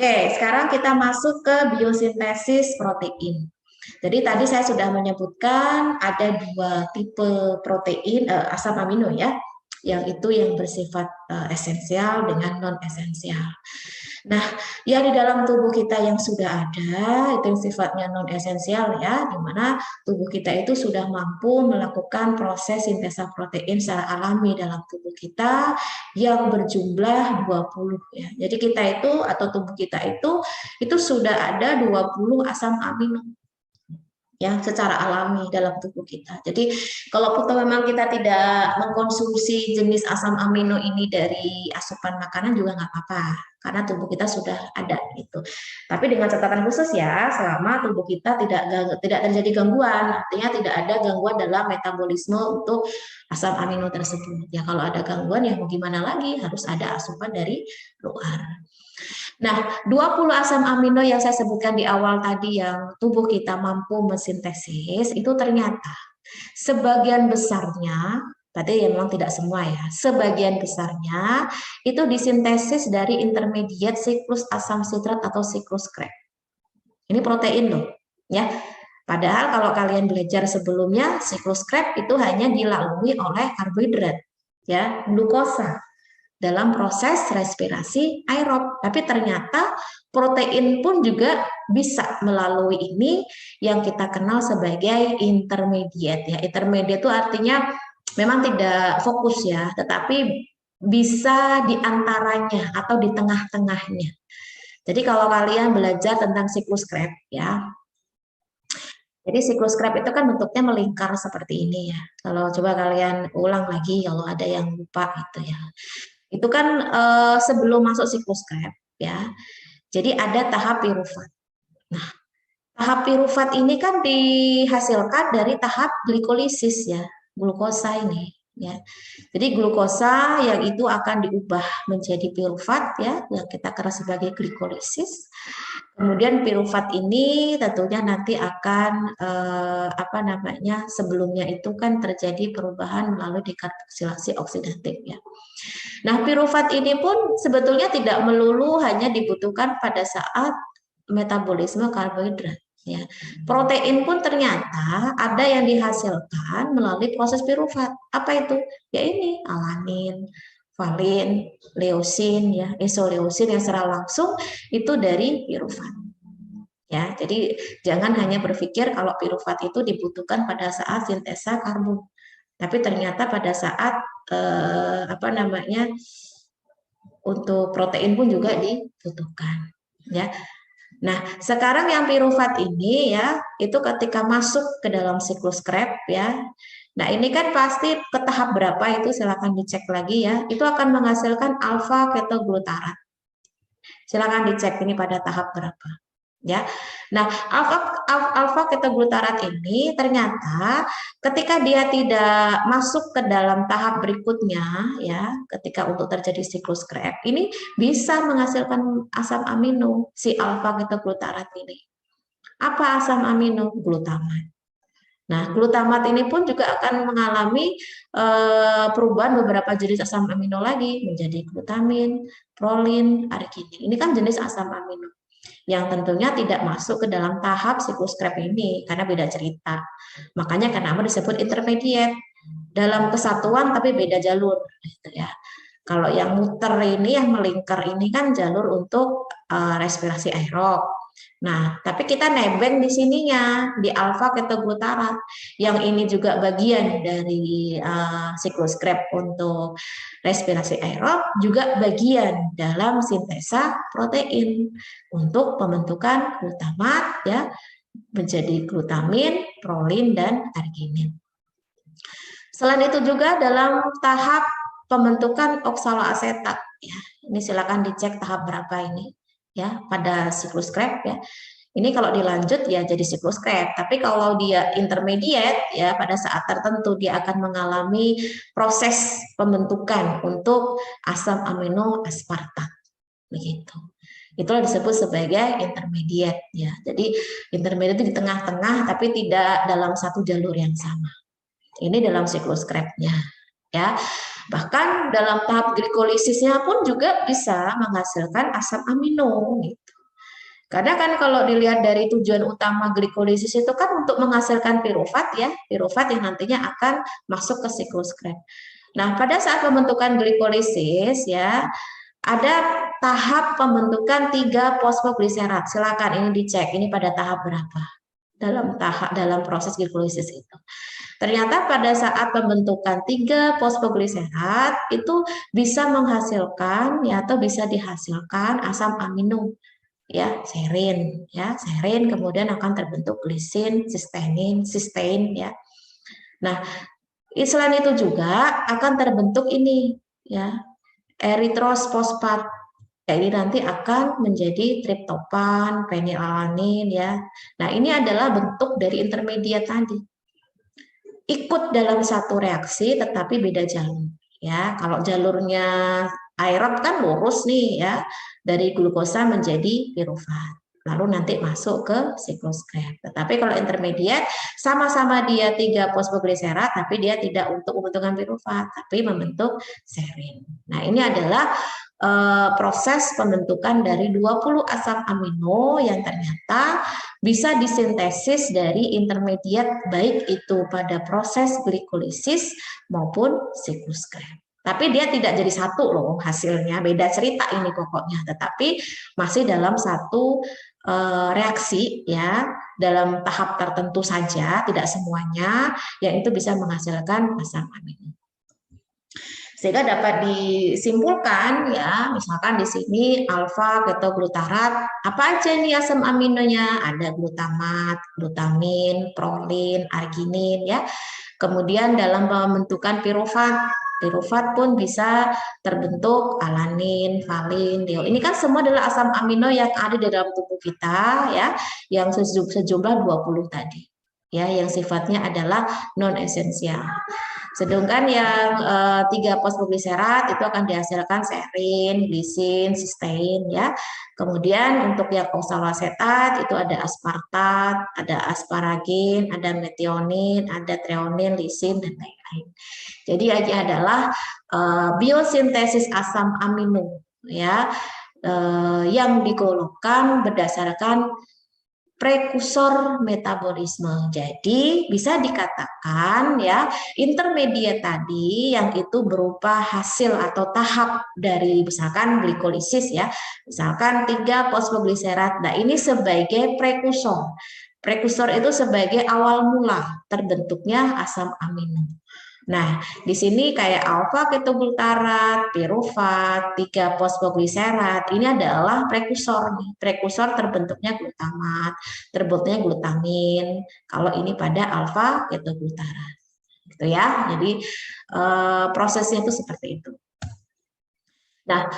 Oke, sekarang kita masuk ke biosintesis protein. Jadi tadi saya sudah menyebutkan ada dua tipe protein asam amino ya, yang itu yang bersifat esensial dengan non esensial. Nah, yang di dalam tubuh kita yang sudah ada itu yang sifatnya non esensial ya, di mana tubuh kita itu sudah mampu melakukan proses sintesa protein secara alami dalam tubuh kita yang berjumlah 20 ya. Jadi kita itu atau tubuh kita itu sudah ada 20 asam amino ya secara alami dalam tubuh kita. Jadi kalaupun memang kita tidak mengkonsumsi jenis asam amino ini dari asupan makanan juga nggak apa-apa karena tubuh kita sudah ada gitu. Tapi dengan catatan khusus ya, selama tubuh kita tidak terjadi gangguan, artinya tidak ada gangguan dalam metabolisme untuk asam amino tersebut. Ya kalau ada gangguan ya mau gimana lagi, harus ada asupan dari luar. Nah, 20 asam amino yang saya sebutkan di awal tadi yang tubuh kita mampu mensintesis, itu ternyata sebagian besarnya, tadi ya memang tidak semua ya, sebagian besarnya itu disintesis dari intermediate siklus asam sitrat atau siklus Krebs. Ini protein loh, ya. Padahal kalau kalian belajar sebelumnya, siklus Krebs itu hanya dilalui oleh karbohidrat, ya, glukosa dalam proses respirasi aerob. Tapi ternyata protein pun juga bisa melalui ini yang kita kenal sebagai intermediate ya. Intermediate itu artinya memang tidak fokus ya, tetapi bisa di antaranya atau di tengah-tengahnya. Jadi kalau kalian belajar tentang siklus Krebs ya, jadi siklus Krebs itu kan bentuknya melingkar seperti ini ya. Kalau coba kalian ulang lagi kalau ada yang lupa gitu ya. Itu kan sebelum masuk siklus Krebs ya. Jadi ada tahap pirufat. Nah, tahap pirufat ini kan dihasilkan dari tahap glikolisis ya, glukosa ini ya. Jadi glukosa yang itu akan diubah menjadi pirufat ya, yang kita kenal sebagai glikolisis. Kemudian pirufat ini tentunya nanti akan apa namanya? Sebelumnya itu kan terjadi perubahan melalui dekarboksilasi oksidatif ya. Nah, pirufat ini pun sebetulnya tidak melulu hanya dibutuhkan pada saat metabolisme karbohidrat. Ya. Protein pun ternyata ada yang dihasilkan melalui proses pirufat. Apa itu? Ya ini alanin, valin, leusin, ya, isoleusin yang secara langsung itu dari pirufat. Ya, jadi jangan hanya berpikir kalau pirufat itu dibutuhkan pada saat sintesa karbon, tapi ternyata pada saat apa namanya untuk protein pun juga dibutuhkan. Ya, nah, sekarang yang pirufat ini ya, itu ketika masuk ke dalam siklus Krebs ya. Nah, ini kan pasti ke tahap berapa itu silakan dicek lagi ya. Itu akan menghasilkan alfa ketoglutarat. Silakan dicek ini pada tahap berapa. Ya. Nah, alfa ketoglutarat ini ternyata ketika dia tidak masuk ke dalam tahap berikutnya ya, ketika untuk terjadi siklus Krebs, ini bisa menghasilkan asam amino si alfa ketoglutarat ini. Apa asam amino? Glutamat. Nah, glutamat ini pun juga akan mengalami perubahan beberapa jenis asam amino lagi menjadi glutamin, prolin, arginin. Ini kan jenis asam amino yang tentunya tidak masuk ke dalam tahap siklus Krebs ini karena beda cerita. Makanya kenapa disebut intermediate dalam kesatuan tapi beda jalur gitu ya. Kalau yang muter ini yang melingkar ini kan jalur untuk respirasi aerob. Nah, tapi kita nebeng di sininya di alfa ketoglutarat. Yang ini juga bagian dari siklus Krebs untuk respirasi aerob, juga bagian dalam sintesa protein untuk pembentukan glutamat ya menjadi glutamin, prolin dan arginin. Selain itu juga dalam tahap pembentukan oksaloasetat ya. Ini silakan dicek tahap berapa ini ya pada siklus Krebs ya. Ini kalau dilanjut ya jadi siklus Krebs, tapi kalau dia intermediate ya pada saat tertentu dia akan mengalami proses pembentukan untuk asam amino aspartat begitu. Itulah disebut sebagai intermediate ya. Jadi intermediate itu di tengah-tengah tapi tidak dalam satu jalur yang sama. Ini dalam siklus Krebs-nya ya. Bahkan dalam tahap glikolisisnya pun juga bisa menghasilkan asam amino gitu. Karena kan kalau dilihat dari tujuan utama glikolisis itu kan untuk menghasilkan pirufat ya, pirufat yang nantinya akan masuk ke siklus Krebs. Nah, pada saat pembentukan glikolisis ya, ada tahap pembentukan 3 fosfogliserat. Silakan ini dicek, ini pada tahap berapa dalam proses glikolisis itu. Ternyata pada saat pembentukan 3 fosfogliserat itu bisa menghasilkan ya atau bisa dihasilkan asam amino ya, serin kemudian akan terbentuk glisin, sistein ya. Nah, selain itu juga akan terbentuk ini ya, eritros fosfat. Jadi nanti akan menjadi triptopan, fenilalanin ya. Nah, ini adalah bentuk dari intermediat tadi. Ikut dalam satu reaksi tetapi beda jalur ya. Kalau jalurnya aerob kan lurus nih ya, dari glukosa menjadi pirufat. Lalu nanti masuk ke siklus Krebs. Tetapi kalau intermediate sama-sama dia 3 fosfogliserat tapi dia tidak untuk pembentukan pirufat tapi membentuk serin. Nah, ini adalah proses pembentukan dari 20 asam amino yang ternyata bisa disintesis dari intermediat baik itu pada proses glikolisis maupun siklus Krebs. Tapi dia tidak jadi satu loh hasilnya, beda cerita ini pokoknya. Tetapi masih dalam satu reaksi ya, dalam tahap tertentu saja, tidak semuanya, yang itu bisa menghasilkan asam amino. Sehingga dapat disimpulkan ya, misalkan di sini alfa ketoglutarat, apa aja ini asam aminonya? Ada glutamat, glutamin, prolin, arginin ya. Kemudian dalam pembentukan pirufat pun bisa terbentuk alanin, valin, leo. Ini kan semua adalah asam amino yang ada di dalam tubuh kita ya, yang sejumlah 20 tadi. Ya, yang sifatnya adalah non esensial. Sedangkan yang 3 fosfogliserat itu akan dihasilkan serin, glisin, sistein ya. Kemudian untuk yang oksaloasetat itu ada aspartat, ada asparagin, ada metionin, ada treonin, lisin dan lain-lain. Jadi ini adalah biosintesis asam amino ya yang digolongkan berdasarkan prekursor metabolisme. Jadi bisa dikatakan ya intermediat tadi yang itu berupa hasil atau tahap dari misalkan glikolisis ya. Misalkan 3 fosfogliserat. Nah, ini sebagai prekursor. Prekursor itu sebagai awal mula terbentuknya asam amino. Nah, di sini kayak alfa ketoglutarat, pirufat, 3 fosfogliserat, ini adalah prekursor nih. Prekursor terbentuknya glutamat, terbentuknya glutamin. Kalau ini pada alfa ketoglutarat. Gitu ya. Jadi prosesnya itu seperti itu. Nah,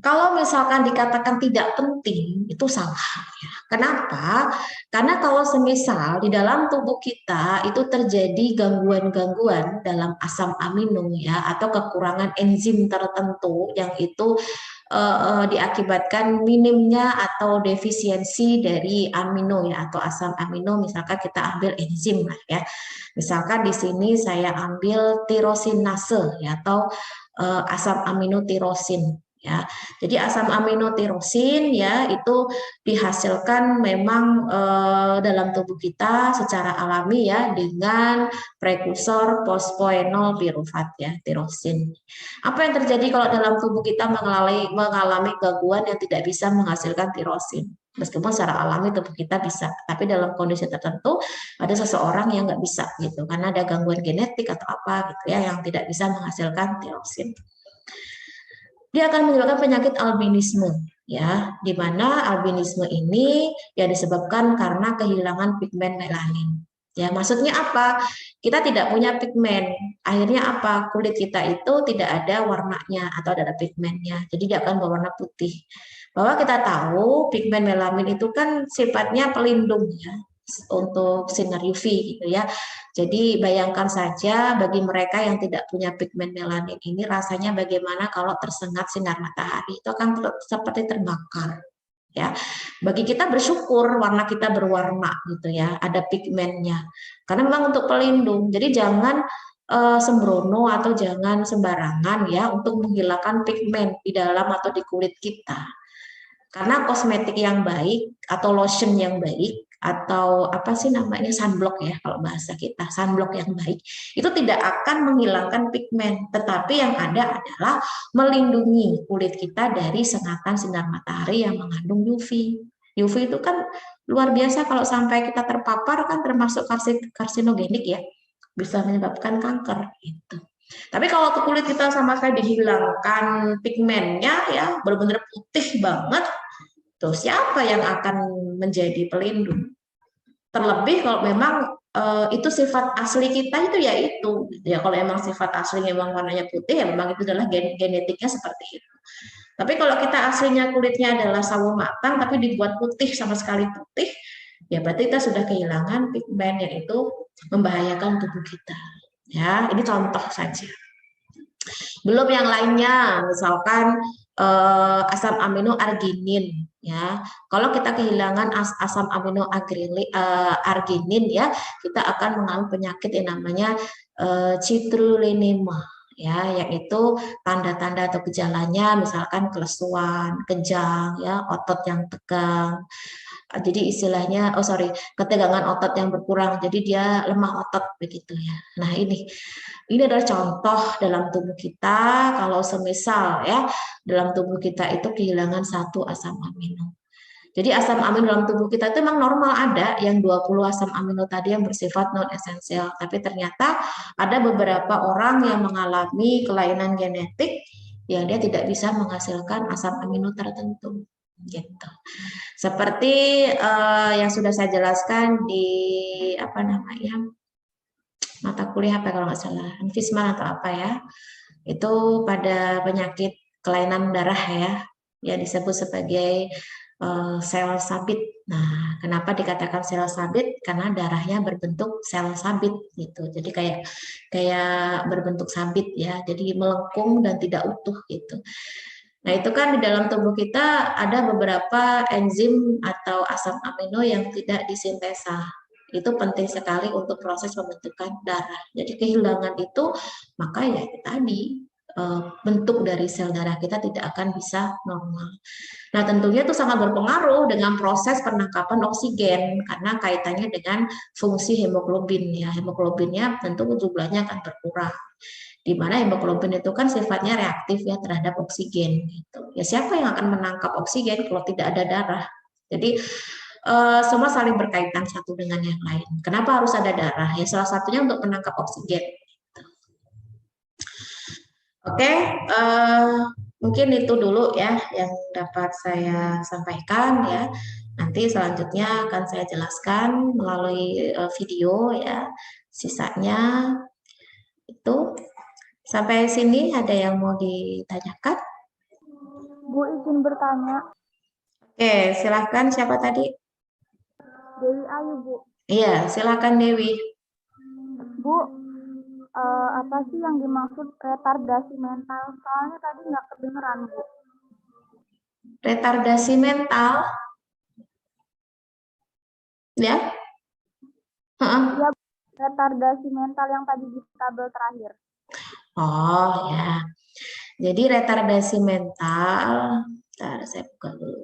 kalau misalkan dikatakan tidak penting, itu salah. Ya. Kenapa? Karena kalau semisal di dalam tubuh kita itu terjadi gangguan-gangguan dalam asam amino ya, atau kekurangan enzim tertentu yang itu diakibatkan minimnya atau defisiensi dari amino ya atau asam amino, misalkan kita ambil enzim lah ya. Misalkan di sini saya ambil tirosinase ya atau asam amino tirosin. Ya, jadi asam amino tirosin ya itu dihasilkan memang dalam tubuh kita secara alami ya dengan prekursor fosfoenol pirufat ya tirosin. Apa yang terjadi kalau dalam tubuh kita mengalami gangguan yang tidak bisa menghasilkan tirosin? Meskipun secara alami tubuh kita bisa, tapi dalam kondisi tertentu ada seseorang yang nggak bisa gitu karena ada gangguan genetik atau apa gitu ya yang tidak bisa menghasilkan tirosin. Dia akan menyebabkan penyakit albinisme ya, di mana albinisme ini ya disebabkan karena kehilangan pigmen melanin. Ya, maksudnya apa? Kita tidak punya pigmen. Akhirnya apa? Kulit kita itu tidak ada warnanya atau ada pigmennya. Jadi dia akan berwarna putih. Bahwa kita tahu pigmen melanin itu kan sifatnya pelindung ya untuk sinar UV gitu ya. Jadi bayangkan saja bagi mereka yang tidak punya pigmen melanin ini rasanya bagaimana kalau tersengat sinar matahari itu akan seperti terbakar. Ya, bagi kita bersyukur warna kita berwarna gitu ya, ada pigmennya. Karena memang untuk pelindung. Jadi jangan sembrono atau jangan sembarangan ya untuk menghilangkan pigmen di dalam atau di kulit kita. Karena kosmetik yang baik atau lotion yang baik atau apa sih namanya sunblock ya kalau bahasa kita, sunblock yang baik itu tidak akan menghilangkan pigmen, tetapi yang ada adalah melindungi kulit kita dari sengatan sinar matahari yang mengandung UV. UV itu kan luar biasa, kalau sampai kita terpapar kan termasuk karsinogenik ya, bisa menyebabkan kanker gitu. Tapi kalau kulit kita sama sekali dihilangkan pigmennya ya, benar-benar putih banget, tuh siapa yang akan menjadi pelindung? Terlebih kalau memang itu sifat asli kita itu ya itu. Ya kalau emang sifat asli memang warnanya putih ya memang itu adalah genetiknya seperti itu. Tapi kalau kita aslinya kulitnya adalah sawo matang tapi dibuat putih sama sekali putih, ya berarti kita sudah kehilangan pigmen yang itu membahayakan tubuh kita. Ya, ini contoh saja. Belum yang lainnya, misalkan asam amino arginin ya. Kalau kita kehilangan asam amino arginin ya, kita akan mengalami penyakit yang namanya citrullinema ya, yaitu tanda-tanda atau gejalanya misalkan kelesuan, kejang ya, otot yang tegang. Jadi istilahnya, ketegangan otot yang berkurang. Jadi dia lemah otot begitu ya. Nah, ini adalah contoh dalam tubuh kita kalau semisal ya dalam tubuh kita itu kehilangan satu asam amino. Jadi asam amino dalam tubuh kita itu memang normal ada yang 20 asam amino tadi yang bersifat non esensial, tapi ternyata ada beberapa orang yang mengalami kelainan genetik yang dia tidak bisa menghasilkan asam amino tertentu gitu. Seperti yang sudah saya jelaskan di apa namanya mata kuliah apa kalau nggak salah, Fisman atau apa ya, itu pada penyakit kelainan darah ya, yang disebut sebagai sel sabit. Nah, kenapa dikatakan sel sabit? Karena darahnya berbentuk sel sabit gitu. Jadi kayak berbentuk sabit ya, jadi melengkung dan tidak utuh gitu. Nah, itu kan di dalam tubuh kita ada beberapa enzim atau asam amino yang tidak disintesa. Itu penting sekali untuk proses pembentukan darah. Jadi kehilangan itu, maka ya tadi bentuk dari sel darah kita tidak akan bisa normal. Nah, tentunya itu sangat berpengaruh dengan proses penangkapan oksigen karena kaitannya dengan fungsi hemoglobin ya. Hemoglobinnya tentu jumlahnya akan berkurang. Di mana hemoglobin itu kan sifatnya reaktif ya terhadap oksigen gitu. Ya siapa yang akan menangkap oksigen kalau tidak ada darah? Jadi semua saling berkaitan satu dengan yang lain. Kenapa harus ada darah? Ya salah satunya untuk menangkap oksigen. Oke, mungkin itu dulu ya yang dapat saya sampaikan ya. Nanti selanjutnya akan saya jelaskan melalui video ya. Sisanya itu. Sampai sini ada yang mau ditanyakan? Bu, izin bertanya. Oke, silahkan. Siapa tadi? Dewi Ayu, Bu. Iya, silahkan Dewi. Bu, apa sih yang dimaksud retardasi mental? Soalnya tadi nggak kedengeran, Bu. Retardasi mental? Ya? Iya, retardasi mental yang tadi di tabel terakhir. Oh ya, jadi retardasi mental, bentar saya buka dulu.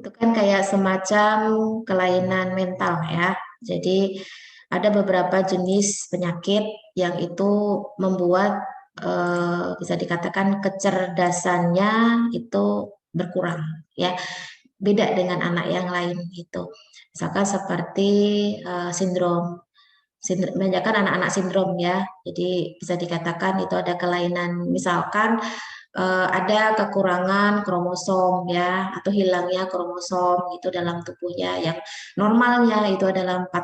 Itu kan kayak semacam kelainan mental ya. Jadi ada beberapa jenis penyakit yang itu membuat bisa dikatakan kecerdasannya itu berkurang ya. Beda dengan anak yang lain gitu. Misalkan seperti sindrom kebanyakan anak-anak sindrom ya. Jadi bisa dikatakan itu ada kelainan, misalkan ada kekurangan kromosom ya atau hilangnya kromosom itu dalam tubuhnya, yang normalnya itu adalah 40